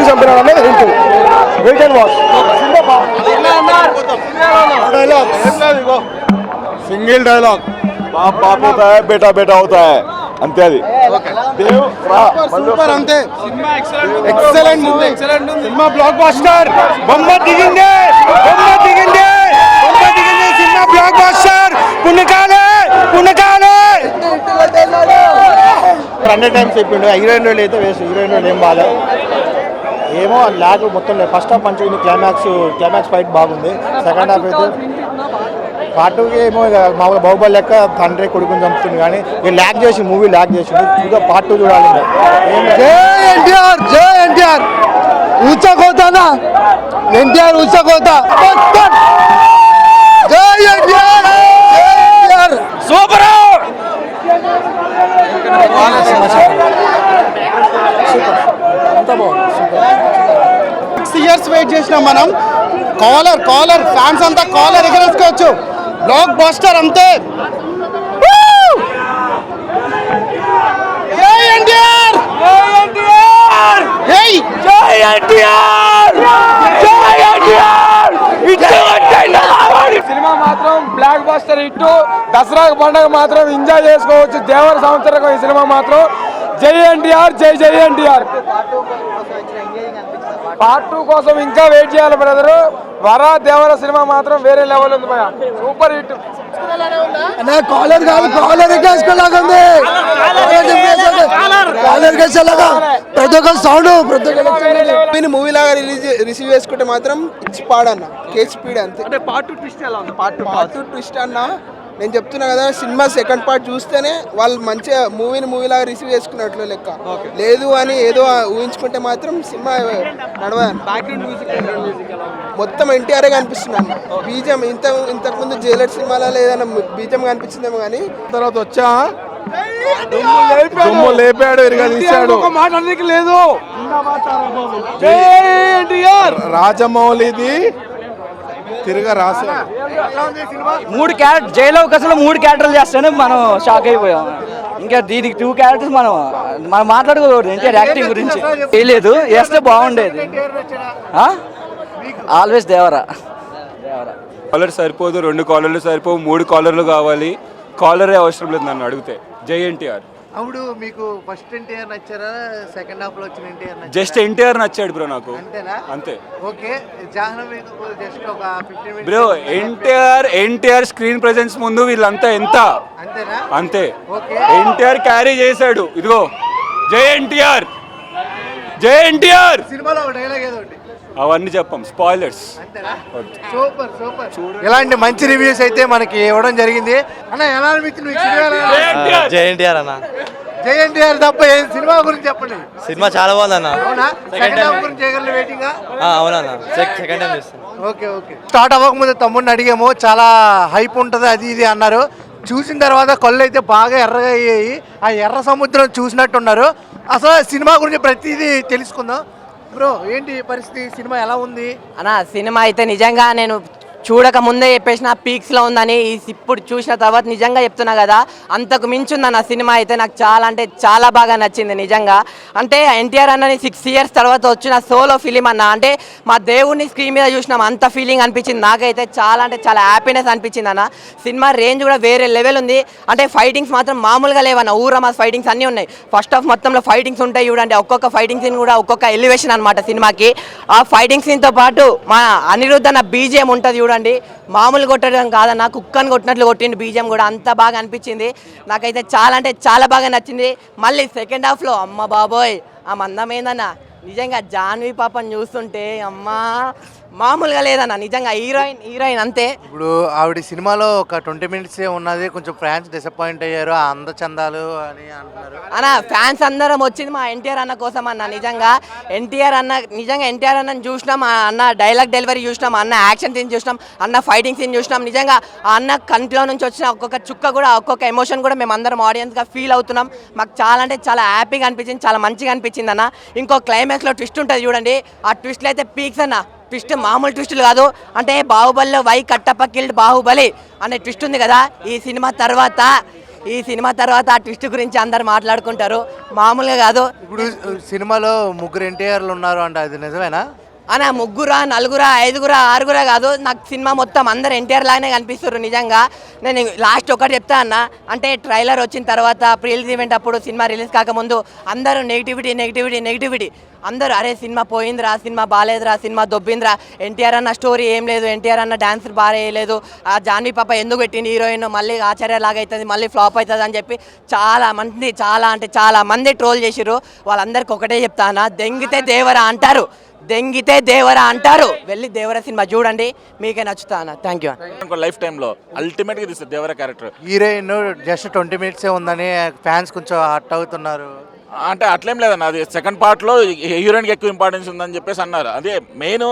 ఎందుకు చంపినాడనే hint. Wait and watch. Single dialogue బాప్ బాప్ होता है बेटा बेटा होता है అంతే. అది సూపర్ అంతే. Excellent movie. Cinema block buster. బొమ్మ దిగింది సినిమా బ్లాక్ బస్టర్. పుణకాలే 100 టైమ్స్ చెప్పిండు. హీరోయిన్ వాళ్ళు అయితే వేస్ట్. హీరోయిన్ వాళ్ళు ఏం బాగా ఏమో ల్యాగ్ మొత్తం లేదు. ఫస్ట్ హాఫ్ మంచిగా ఉంది. క్లైమాక్స్ ఫైట్ బాగుంది. సెకండ్ హాఫ్ అయితే పార్ట్ 2కి ఏమో మామూలుగా బాహుబలి లెక్క తండ్రి కొడుకుని చంపుతుంది. కానీ మూవీ ల్యాగ్ చేసింది. ఇంకా పార్ట్ 2 చూడాలి. జై ఎన్టీఆర్ ఊచకోతానా. ఎన్టీఆర్ ఊచకోతా. జై ఎన్టీఆర్ సూపర్. 6 years వెయిట్ చేసినాం మనం. కాలర్ ఫ్యాన్స్ అంతా కాలర్ ఎగరేసుకోవచ్చు. బ్లాక్ బస్టర్ అంతే. జై ఎన్టీఆర్ సినిమా మాత్రం బ్లాక్ బస్టర్ హిట్. దసరా పండుగ మాత్రం ఎంజాయ్ చేసుకోవచ్చు. దేవర సంవత్సరం ఈ సినిమా మాత్రం. జై ఎన్టీఆర్, జై ఎన్టీఆర్. పార్ట్ 2 కోసం ఇంకా వెయిట్ చేయాలి బ్రదరు. వరా దేవర సినిమా మాత్రం వేరే లెవెల్ ఉంది భయ. Super hit. కాలర్ కాదు, కాలర్ ఎక్కేసుకులాగా ఉంది. ప్రతి ఒక్క సౌండ్ మూవీ లాగా రిసీవ్ చేసుకుంటే మాత్రం ఇచ్చి పాడన్న కేక్ స్పీడ్ అంతే. అంటే పార్ట్ 2 ట్విస్ట్ ఎలా ఉంది? పార్ట్ 2 ట్విస్ట్ అన్న. నేను చెప్తున్నా కదా, సినిమా సెకండ్ పార్ట్ చూస్తేనే వాళ్ళు మంచిగా మూవీలాగా రిసీవ్ చేసుకున్నట్లు లెక్క. లేదు అని ఏదో ఊహించుకుంటే మాత్రం సినిమా నడవదు. మొత్తం ఎన్టీఆర్ కనిపిస్తున్నాను. బీజం ఇంతకుముందు జైలర్ సినిమాలో ఏదైనా బీజం కనిపించిందేమో కానీ తర్వాత వచ్చా లేపాడు ఇరగదీశాడు. మాట అందుకు లేదు. రాజమౌళిది తిరగా రాశాడు. 3 క్యారెక్టర్ జైలు అవకాశంలో 3 క్యారెక్టర్లు చేస్తేనే మనం షాక్ అయిపోయాం. ఇంకా దీనికి 2 క్యారెక్టర్స్ మనం మాట్లాడుకోకూడదు. ఎన్టీఆర్ యాక్టింగ్ గురించి లేదు, వేస్తే బాగుండేది. ఆల్వేస్ దేవరా. కాలర్ సరిపోదు, 2 కాలర్లు సరిపోవు, 3 కాలర్లు కావాలి. కాలరే అవసరం లేదు నన్ను అడిగితే. జై ఎన్టీఆర్. అప్పుడు మీకు ఫస్ట్ ఎన్టీఆర్ నచ్చారా, సెకండ్ హాఫ్ లో వచ్చిన ఎన్టీఆర్ నచ్చారా? జస్ట్ ఎన్టీఆర్ నచ్చాడు బ్రో నాకు. అంతేనా? అంతే. ఓకే. జాహ్నవి జస్ట్ ఒక 15 minutes bro. NTR screen presence ముందు వీళ్ళంతా ఎంత అంతేనా? అంతే. ఓకే. ఎన్టీఆర్ క్యారీ చేశాడు. ఇదిగో జై ఎన్టీఆర్. సినిమాలో ఒక డైలాగ్ ఏదో ఒకటి అవన్నీ చెప్పం, స్పాయిలర్స్. అంతేనా? సూపర్. ఇలాంటి మంచి రివ్యూస్ అయితే మనకి ఇవ్వడం జరిగింది. అన్న ఎలా అనిపించింది? జై ఎన్టీఆర్ అన్న. జై ఎన్టీఆర్ తప్ప సినిమా గురించి చెప్పండి. సినిమా చాలా బాగుంది అన్న. అవునా? సెకండ్ హాఫ్ గురించి చేయగలరు వెయిటింగ్. అవునన్నా, సెకండ్ టైం చూస్తాను. ఓకే. స్టార్ట్ అవ్వకముందు తమ్ముడిని అడిగాము, చాలా హైప్ ఉంటుంది అది ఇది అన్నారు. చూసిన తర్వాత కళ్ళు అయితే బాగా ఎర్రగా అయ్యాయి. ఆ ఎర్ర సముద్రం చూసినట్టున్నారు. అసలు సినిమా గురించి ప్రతిదీ తెలుసుకుందాం. బ్రో, ఏంటి పరిస్థితి? సినిమా ఎలా ఉంది అన్న? సినిమా అయితే నిజంగా నేను చూడక ముందే చెప్పేసిన పీక్స్లో ఉందని. ఇప్పుడు చూసిన తర్వాత నిజంగా చెప్తున్నా కదా, అంతకు మించుందన్న సినిమా అయితే. నాకు చాలా అంటే చాలా బాగా నచ్చింది నిజంగా. అంటే ఎన్టీఆర్ అన్నని 6 years తర్వాత వచ్చిన సోలో ఫిలిం అన్న. అంటే మా దేవుడిని స్క్రీన్ మీద చూసినాం, అంత ఫీలింగ్ అనిపించింది నాకైతే. చాలా అంటే చాలా హ్యాపీనెస్ అనిపించింది అన్న. సినిమా రేంజ్ కూడా వేరే లెవెల్ ఉంది. అంటే ఫైటింగ్స్ మాత్రం మామూలుగా లేవన్న. ఊరమాస్ ఫైటింగ్స్ అన్నీ ఉన్నాయి. ఫస్ట్ హాఫ్ మొత్తంలో ఫైటింగ్స్ ఉంటాయి చూడండి. ఒక్కొక్క ఫైటింగ్ సీన్ కూడా ఒక్కొక్క ఎలివేషన్ అనమాట సినిమాకి. ఆ ఫైటింగ్ సీన్తో పాటు మా అనిరుద్ధ్ అన్న బీజిఎం ఉంటుంది చూడండి. మామూలు కొట్టడం కాదన్న, కుక్కని కొట్టినట్లు కొట్టిండు. బీజిఎం కూడా అంత బాగా అనిపించింది నాకైతే. చాలా అంటే చాలా బాగా నచ్చింది. మళ్ళీ సెకండ్ హాఫ్లో అమ్మ బాబోయ్ ఆ మందం ఏందన్న. నిజంగా జాన్వీ పాపని చూస్తుంటే అమ్మా మామూలుగా లేదన్న. నిజంగా హీరోయిన్ అంతే. ఇప్పుడు ఆవిడ సినిమాలో ఒక 20 minutes ఉన్నది. కొంచెం ఫ్యాన్స్ డిసప్పాయింట్ అయ్యారు ఆ అందచందాలు అని అంటున్నారు అన్న. ఫ్యాన్స్ అందరం వచ్చింది మా ఎన్టీఆర్ అన్న కోసం అన్న. నిజంగా ఎన్టీఆర్ అన్నని చూసినాం. అన్న డైలాగ్ డెలివరీ చూసినాం, అన్న యాక్షన్ సీన్ చూసినాం, అన్న ఫైటింగ్ సీన్ చూసినాం. నిజంగా ఆ అన్న కంట్లో నుంచి వచ్చిన ఒక్కొక్క చుక్క కూడా, ఒక్కొక్క ఎమోషన్ కూడా మేము అందరం ఆడియన్స్గా ఫీల్ అవుతున్నాం. మాకు చాలా అంటే చాలా హ్యాపీగా అనిపించింది, చాలా మంచిగా అనిపించింది అన్న. ఇంకో క్లైమాక్స్లో ట్విస్ట్ ఉంటుంది చూడండి. ఆ ట్విస్ట్లు అయితే పీక్స్ అన్న. ట్విస్ట్ మామూలు ట్విస్టులు కాదు. అంటే బాహుబలిలో వై కట్టప్ప కిల్డ్ బాహుబలి అనే ట్విస్ట్ ఉంది కదా. ఈ సినిమా తర్వాత ఈ సినిమా తర్వాత ఆ ట్విస్ట్ గురించి అందరు మాట్లాడుకుంటారు, మామూలుగా కాదు. ఇప్పుడు సినిమాలో ముగ్గురు ఎన్టీఆర్లు ఉన్నారు అంటే అది నిజమేనా? అన్న ముగ్గురా నలుగురా ఐదుగురా ఆరుగురా కాదు, నాకు సినిమా మొత్తం అందరు ఎన్టీఆర్ లాగానే కనిపిస్తారు. నిజంగా నేను లాస్ట్ ఒకటి చెప్తా అన్న, అంటే ట్రైలర్ వచ్చిన తర్వాత ప్రీలీజ్ ఈవెంట్ అప్పుడు సినిమా రిలీజ్ కాకముందు అందరూ నెగిటివిటీ అందరూ అరే సినిమా పోయిందిరా, సినిమా బాగాలేదురా, సినిమా దొబ్బిందిరా, ఎన్టీఆర్ అన్న స్టోరీ ఏం లేదు, ఎన్టీఆర్ అన్న డాన్స్ బాగా వేయలేదు, ఆ జాన్వీ పాప ఎందుకు పెట్టింది హీరోయిన్, మళ్ళీ ఆచార్యలాగా అవుతుంది, మళ్ళీ ఫ్లాప్ అవుతుంది అని చెప్పి చాలా మంది ట్రోల్ చేసిర్రు. వాళ్ళందరికీ ఒకటే చెప్తానా, దెంగితే దేవరా అంటారు, వెళ్ళి దేవర సినిమా చూడండి, మీకే నచ్చుతా అన్న. Thank you. లైఫ్ టైంలో అల్టిమేట్గా తీస్తుంది దేవర క్యారెక్టర్. హీరోయిన్ జస్ట్ 20 minutes ఉందని ఫ్యాన్స్ కొంచెం హట్ అవుతున్నారు. అంటే అట్లేం లేదన్న, అది సెకండ్ పార్ట్లో హీరోయిన్కి ఎక్కువ ఇంపార్టెన్స్ ఉందని చెప్పేసి అన్నారు. అదే మెయిన్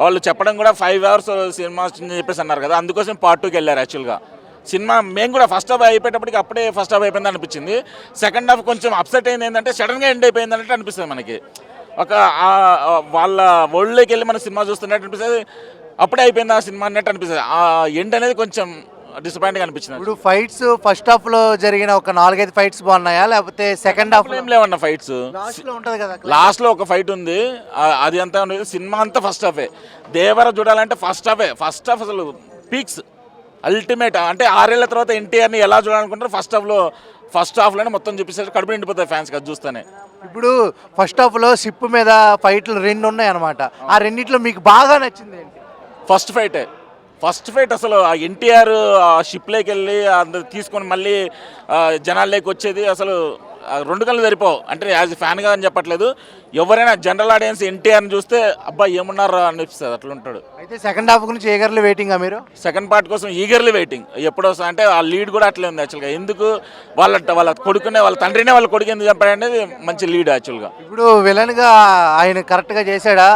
వాళ్ళు చెప్పడం కూడా 5 hours సినిమా వస్తుందని చెప్పేసి అన్నారు కదా, అందుకోసం పార్ట్ 2కి వెళ్ళారు. యాక్చువల్గా సినిమా మేము కూడా ఫస్ట్ హాఫ్ అయిపోయేటప్పటికి అప్పుడే ఫస్ట్ హాఫ్ అయిపోయింది అనిపించింది. సెకండ్ హాఫ్ కొంచెం అప్సెట్ అయింది, ఏంటంటే సడన్గా ఎండ్ అయిపోయింది అన్నట్టు అనిపిస్తుంది మనకి. ఒక వాళ్ళ వరల్డ్లోకి వెళ్ళి మన సినిమా చూస్తున్నట్టు అనిపిస్తుంది, అప్పుడే అయిపోయింది ఆ సినిమా అన్నట్టు అనిపిస్తుంది. ఆ ఎండ్ అనేది కొంచెం డిసప్పాయింట్గా అనిపించింది. ఇప్పుడు ఫైట్స్ ఫస్ట్ హాఫ్ లో జరిగిన ఒక 4-5 ఫైట్స్ బాగున్నాయా, లేకపోతే సెకండ్ హాఫ్ ఏం లేవన్న ఫైట్స్? లో ఉంటది కదా, లాస్ట్లో ఒక ఫైట్ ఉంది, అది అంతా ఉండదు. సినిమా అంతా ఫస్ట్ హాఫే. దేవర చూడాలంటే ఫస్ట్ హాఫ్ అసలు పీక్స్ అల్టిమేట్. అంటే 6 ఏళ్ల తర్వాత ఎన్టీఆర్ని ఎలా చూడాలనుకుంటారు, ఫస్ట్ హాఫ్లోనే మొత్తం చూపిస్తారు, కడుపు నిండిపోతాయి ఫ్యాన్స్ కదా చూస్తేనే. ఇప్పుడు ఫస్ట్ హాఫ్ లో షిప్ మీద ఫైట్లు 2 ఉన్నాయి అనమాట. ఆ రెండిట్లో మీకు బాగా నచ్చింది ఏంటి? ఫస్ట్ ఫైట్ అసలు ఆ ఎన్టీఆర్ షిప్లోకి వెళ్ళి అందరు తీసుకొని మళ్ళీ జనాల్లోకి వచ్చేది అసలు 2 కళ్ళు సరిపోవు. అంటే యాజ్ ఫ్యాన్గా అని చెప్పట్లేదు, ఎవరైనా జనరల్ ఆడియన్స్ ఎన్టీఆర్ని చూస్తే అబ్బా ఏమున్నారా అనిపిస్తుంది, అట్లా ఉంటాడు. అయితే సెకండ్ హాఫ్ గురించి ఈగర్లీ వెయిటింగా మీరు? సెకండ్ పార్ట్ కోసం ఈగర్లీ వెయిటింగ్. ఎప్పుడు వస్తా అంటే ఆ లీడ్ కూడా అట్లే ఉంది యాక్చువల్గా. ఎందుకు వాళ్ళ కొడుకునే వాళ్ళ తండ్రినే వాళ్ళ కొడుకు ఎందుకు చెప్పాడు అనేది మంచి లీడ్ యాక్చువల్గా. ఇప్పుడు విలన్ గా ఆయన కరెక్ట్ గా చేశాడా?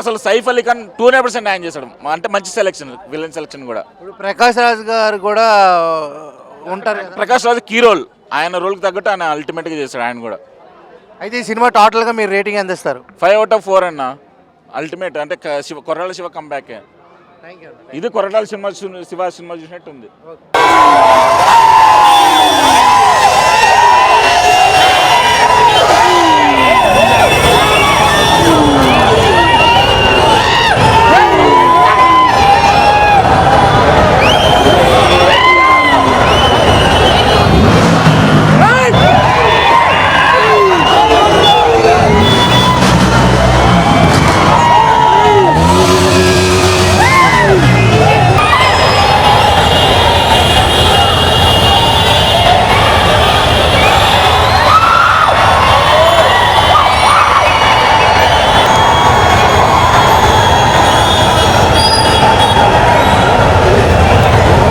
అసలు సైఫ్ అలీ ఖాన్ 200% ఆయన చేశాడు, అంటే మంచి సెలెక్షన్, విలన్ సెలెక్షన్ కూడా. ఇప్పుడు ప్రకాష్ రాజ్ గారు కూడా ఉంటారు కదా. ప్రకాష్ రాజ్ కీ రోల్, ఆయన రోల్కి తగ్గట్టు ఆయన అల్టిమేట్గా చేశాడు ఆయన కూడా. అయితే ఈ సినిమా టోటల్గా మీరు రేటింగ్ ఎంత ఇస్తారు? 5 out of 4 అన్న. అల్టిమేట్ అంటే కొర్రాల శివ కంబ్యాక్. ఇది కొర్రాల శివ సినిమా చూసినట్టు ఉంది.